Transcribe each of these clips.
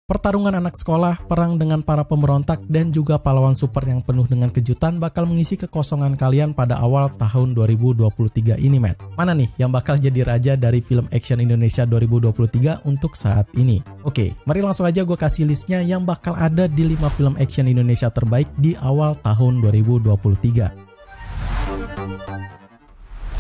Pertarungan anak sekolah, perang dengan para pemberontak, dan juga pahlawan super yang penuh dengan kejutan bakal mengisi kekosongan kalian pada awal tahun 2023 ini, men. Mana nih yang bakal jadi raja dari film action Indonesia 2023 untuk saat ini? Oke, mari langsung aja gue kasih listnya yang bakal ada di 5 film action Indonesia terbaik di awal tahun 2023.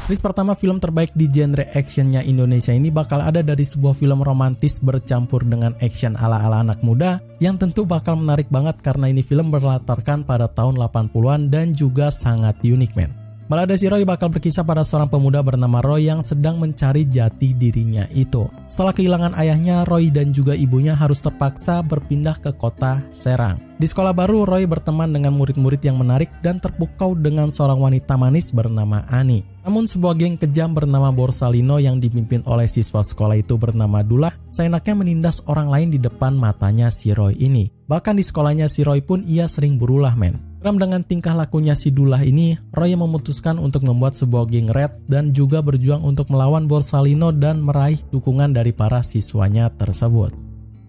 List pertama film terbaik di genre actionnya Indonesia ini bakal ada dari sebuah film romantis bercampur dengan action ala-ala anak muda yang tentu bakal menarik banget karena ini film berlatarkan pada tahun 80-an dan juga sangat unik, men. Balada Si Roy bakal berkisah pada seorang pemuda bernama Roy yang sedang mencari jati dirinya itu. Setelah kehilangan ayahnya, Roy dan juga ibunya harus terpaksa berpindah ke kota Serang. Di sekolah baru, Roy berteman dengan murid-murid yang menarik dan terpukau dengan seorang wanita manis bernama Ani. Namun sebuah geng kejam bernama Borsalino yang dipimpin oleh siswa sekolah itu bernama Dullah seenaknya menindas orang lain di depan matanya si Roy ini. Bahkan di sekolahnya si Roy pun ia sering berulah, men. Dengan tingkah lakunya si Dullah ini, Roy memutuskan untuk membuat sebuah geng red dan juga berjuang untuk melawan Borsalino dan meraih dukungan dari para siswanya tersebut.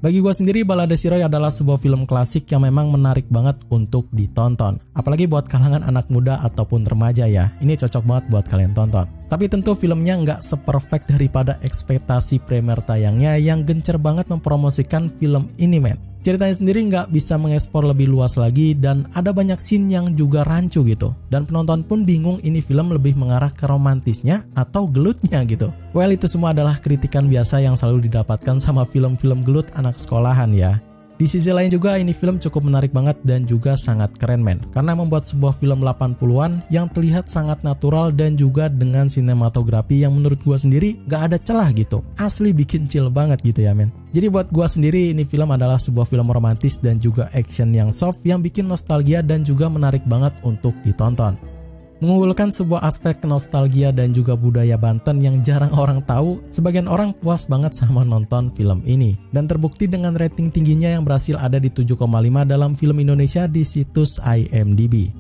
Bagi gue sendiri, Balada Si Roy adalah sebuah film klasik yang memang menarik banget untuk ditonton. Apalagi buat kalangan anak muda ataupun remaja ya, ini cocok banget buat kalian tonton. Tapi tentu filmnya nggak seperfect daripada ekspektasi premier tayangnya yang gencar banget mempromosikan film ini, men. Ceritanya sendiri nggak bisa mengekspor lebih luas lagi dan ada banyak scene yang juga rancu gitu. Dan penonton pun bingung ini film lebih mengarah ke romantisnya atau gelutnya gitu. Well, itu semua adalah kritikan biasa yang selalu didapatkan sama film-film gelut anak sekolahan ya. Di sisi lain juga ini film cukup menarik banget dan juga sangat keren, men. Karena membuat sebuah film 80-an yang terlihat sangat natural dan juga dengan sinematografi yang menurut gua sendiri gak ada celah gitu. Asli bikin chill banget gitu ya, men. Jadi buat gua sendiri ini film adalah sebuah film romantis dan juga action yang soft yang bikin nostalgia dan juga menarik banget untuk ditonton. Mengunggulkan sebuah aspek nostalgia dan juga budaya Banten yang jarang orang tahu, sebagian orang puas banget sama nonton film ini. Dan terbukti dengan rating tingginya yang berhasil ada di 7,5 dalam film Indonesia di situs IMDb.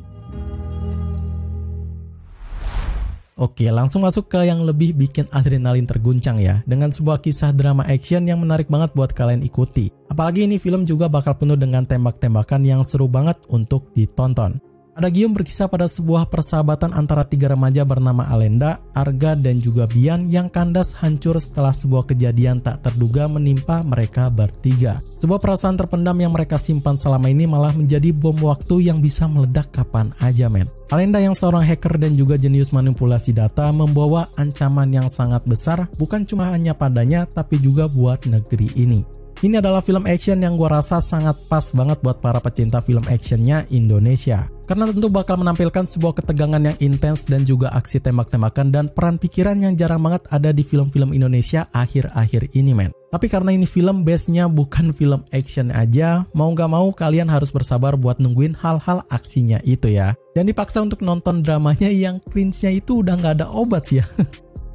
Oke, langsung masuk ke yang lebih bikin adrenalin terguncang ya, dengan sebuah kisah drama action yang menarik banget buat kalian ikuti. Apalagi ini film juga bakal penuh dengan tembak-tembakan yang seru banget untuk ditonton. Ada Gium berkisah pada sebuah persahabatan antara 3 remaja bernama Alenda, Arga, dan juga Bian yang kandas hancur setelah sebuah kejadian tak terduga menimpa mereka bertiga. Sebuah perasaan terpendam yang mereka simpan selama ini malah menjadi bom waktu yang bisa meledak kapan aja, men. Alenda yang seorang hacker dan juga jenius manipulasi data membawa ancaman yang sangat besar bukan cuma hanya padanya tapi juga buat negeri ini. Ini adalah film action yang gue rasa sangat pas banget buat para pecinta film actionnya Indonesia. Karena tentu bakal menampilkan sebuah ketegangan yang intens dan juga aksi tembak-tembakan dan peran pikiran yang jarang banget ada di film-film Indonesia akhir-akhir ini, men. Tapi karena ini film base-nya bukan film action aja, mau gak mau kalian harus bersabar buat nungguin hal-hal aksinya itu ya. Dan dipaksa untuk nonton dramanya yang cringe-nya itu udah gak ada obat sih ya.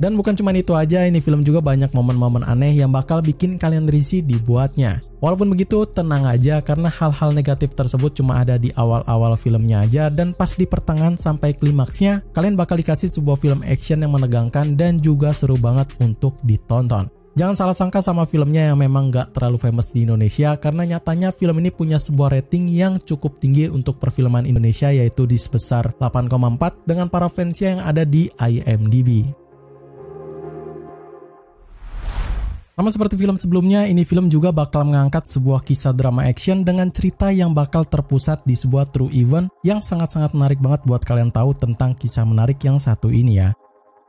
Dan bukan cuma itu aja, ini film juga banyak momen-momen aneh yang bakal bikin kalian risih dibuatnya. Walaupun begitu, tenang aja karena hal-hal negatif tersebut cuma ada di awal-awal filmnya aja dan pas di pertengahan sampai klimaksnya, kalian bakal dikasih sebuah film action yang menegangkan dan juga seru banget untuk ditonton. Jangan salah sangka sama filmnya yang memang gak terlalu famous di Indonesia karena nyatanya film ini punya sebuah rating yang cukup tinggi untuk perfilman Indonesia yaitu di sebesar 8,4 dengan para fansnya yang ada di IMDb. Sama seperti film sebelumnya, ini film juga bakal mengangkat sebuah kisah drama action dengan cerita yang bakal terpusat di sebuah true event yang sangat-sangat menarik banget buat kalian tahu tentang kisah menarik yang satu ini ya.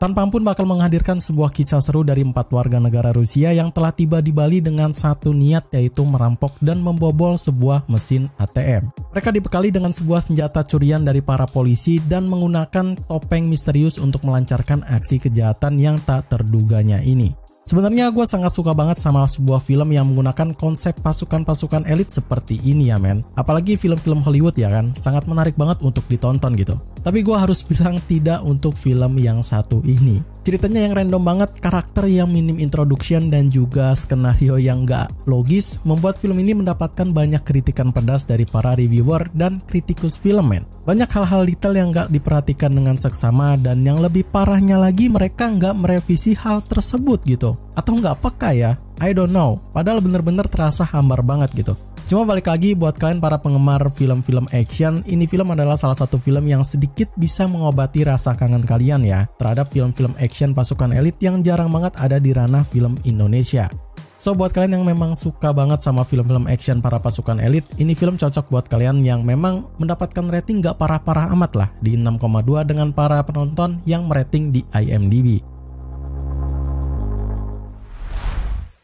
Tanpa Ampun bakal menghadirkan sebuah kisah seru dari 4 warga negara Rusia yang telah tiba di Bali dengan satu niat yaitu merampok dan membobol sebuah mesin ATM. Mereka dibekali dengan sebuah senjata curian dari para polisi dan menggunakan topeng misterius untuk melancarkan aksi kejahatan yang tak terduganya ini. Sebenarnya gue sangat suka banget sama sebuah film yang menggunakan konsep pasukan-pasukan elit seperti ini ya, men. Apalagi film-film Hollywood ya kan, sangat menarik banget untuk ditonton gitu. Tapi gue harus bilang tidak untuk film yang satu ini. Ceritanya yang random banget, karakter yang minim introduction, dan juga skenario yang gak logis membuat film ini mendapatkan banyak kritikan pedas dari para reviewer dan kritikus film, men. Banyak hal-hal detail yang gak diperhatikan dengan seksama, dan yang lebih parahnya lagi mereka gak merevisi hal tersebut gitu. Atau gak peka ya, I don't know. Padahal bener-bener terasa hambar banget gitu. Cuma balik lagi buat kalian para penggemar film-film action, ini film adalah salah satu film yang sedikit bisa mengobati rasa kangen kalian ya terhadap film-film action pasukan elit yang jarang banget ada di ranah film Indonesia. So buat kalian yang memang suka banget sama film-film action para pasukan elit, ini film cocok buat kalian yang memang mendapatkan rating gak parah-parah amat lah di 6,2 dengan para penonton yang merating di IMDb.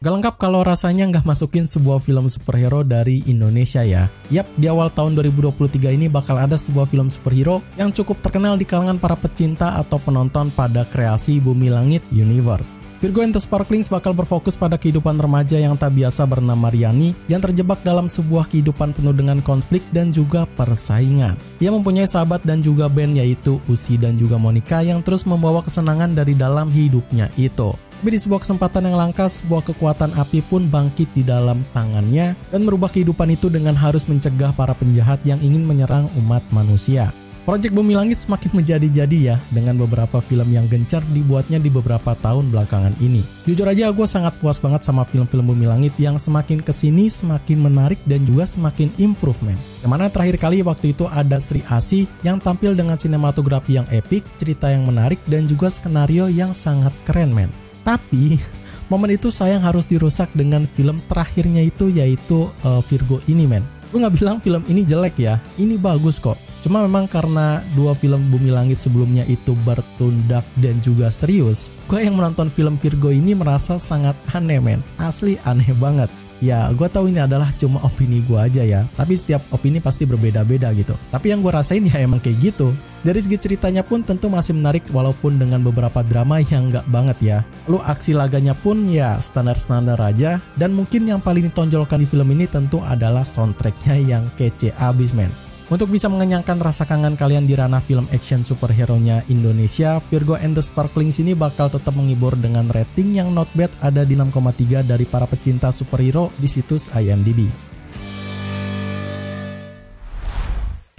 Gak lengkap kalau rasanya nggak masukin sebuah film superhero dari Indonesia ya. Yap, di awal tahun 2023 ini bakal ada sebuah film superhero yang cukup terkenal di kalangan para pecinta atau penonton pada kreasi Bumi Langit Universe. Virgo and the Sparklings bakal berfokus pada kehidupan remaja yang tak biasa bernama Riani yang terjebak dalam sebuah kehidupan penuh dengan konflik dan juga persaingan. Ia mempunyai sahabat dan juga band yaitu Uzi dan juga Monica yang terus membawa kesenangan dari dalam hidupnya itu. Tapi di sebuah kesempatan yang langka, sebuah kekuatan api pun bangkit di dalam tangannya dan merubah kehidupan itu dengan harus mencegah para penjahat yang ingin menyerang umat manusia. Proyek Bumi Langit semakin menjadi-jadi ya, dengan beberapa film yang gencar dibuatnya di beberapa tahun belakangan ini. Jujur aja gue sangat puas banget sama film-film Bumi Langit yang semakin kesini semakin menarik dan juga semakin improvement. Yang mana terakhir kali waktu itu ada Sri Asih yang tampil dengan sinematografi yang epik, cerita yang menarik, dan juga skenario yang sangat keren, men. Tapi momen itu sayang harus dirusak dengan film terakhirnya itu yaitu Virgo ini, men. Gue gak bilang film ini jelek ya, ini bagus kok. Cuma memang karena dua film Bumi Langit sebelumnya itu bertundak dan juga serius, gue yang menonton film Virgo ini merasa sangat aneh, men. Asli aneh banget. Ya, gue tahu ini adalah cuma opini gue aja ya, tapi setiap opini pasti berbeda-beda gitu. Tapi yang gue rasain ya emang kayak gitu. Dari segi ceritanya pun tentu masih menarik walaupun dengan beberapa drama yang nggak banget ya. Lalu aksi laganya pun ya standar-standar aja. Dan mungkin yang paling ditonjolkan di film ini tentu adalah soundtracknya yang kece abis, men. Untuk bisa mengenyangkan rasa kangen kalian di ranah film action superhero-nya Indonesia, Virgo and the Sparklings ini bakal tetap menghibur dengan rating yang not bad ada di 6,3 dari para pecinta superhero di situs IMDb.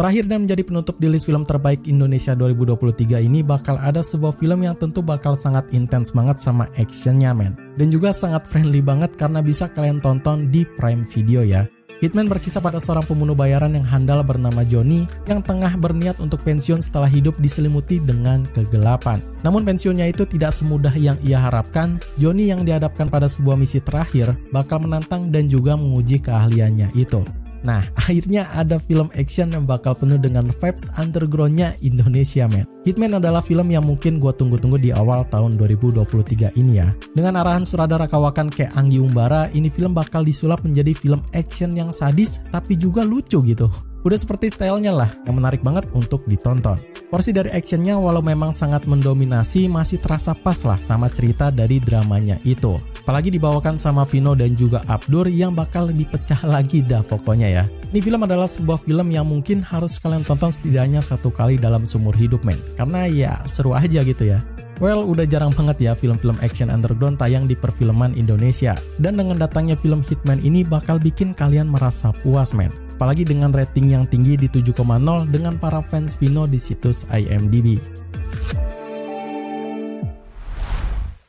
Terakhir dan menjadi penutup di list film terbaik Indonesia 2023 ini bakal ada sebuah film yang tentu bakal sangat intens banget sama actionnya, men. Dan juga sangat friendly banget karena bisa kalian tonton di Prime Video ya. Hitman berkisah pada seorang pembunuh bayaran yang handal bernama Johnny yang tengah berniat untuk pensiun setelah hidup diselimuti dengan kegelapan. Namun pensiunnya itu tidak semudah yang ia harapkan. Johnny yang dihadapkan pada sebuah misi terakhir bakal menantang dan juga menguji keahliannya itu. Nah, akhirnya ada film action yang bakal penuh dengan vibes underground-nya Indonesia, men. Hitman adalah film yang mungkin gue tunggu-tunggu di awal tahun 2023 ini ya. Dengan arahan sutradara kawakan kayak Anggi Umbara, ini film bakal disulap menjadi film action yang sadis tapi juga lucu gitu. Udah seperti stylenya lah, yang menarik banget untuk ditonton. Porsi dari actionnya walau memang sangat mendominasi, masih terasa pas lah sama cerita dari dramanya itu. Apalagi dibawakan sama Vino dan juga Abdur yang bakal lebih pecah lagi dah pokoknya ya. Ini film adalah sebuah film yang mungkin harus kalian tonton setidaknya satu kali dalam seumur hidup, men. Karena ya seru aja gitu ya. Well, udah jarang banget ya film-film action underground tayang di perfilman Indonesia. Dan dengan datangnya film Hitman ini bakal bikin kalian merasa puas, men. Apalagi dengan rating yang tinggi di 7,0 dengan para fans Vino di situs IMDb.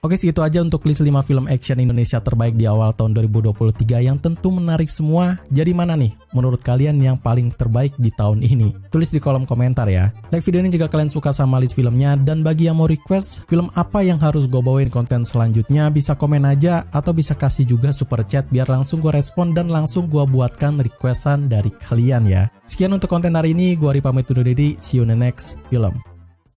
Oke, segitu aja untuk list 5 film action Indonesia terbaik di awal tahun 2023 yang tentu menarik semua. Jadi mana nih menurut kalian yang paling terbaik di tahun ini? Tulis di kolom komentar ya. Like video ini jika kalian suka sama list filmnya, dan bagi yang mau request film apa yang harus gue bawain konten selanjutnya, bisa komen aja atau bisa kasih juga super chat biar langsung gue respon dan langsung gue buatkan requestan dari kalian ya. Sekian untuk konten hari ini, gue Ari pamit undur diri, see you in the next film.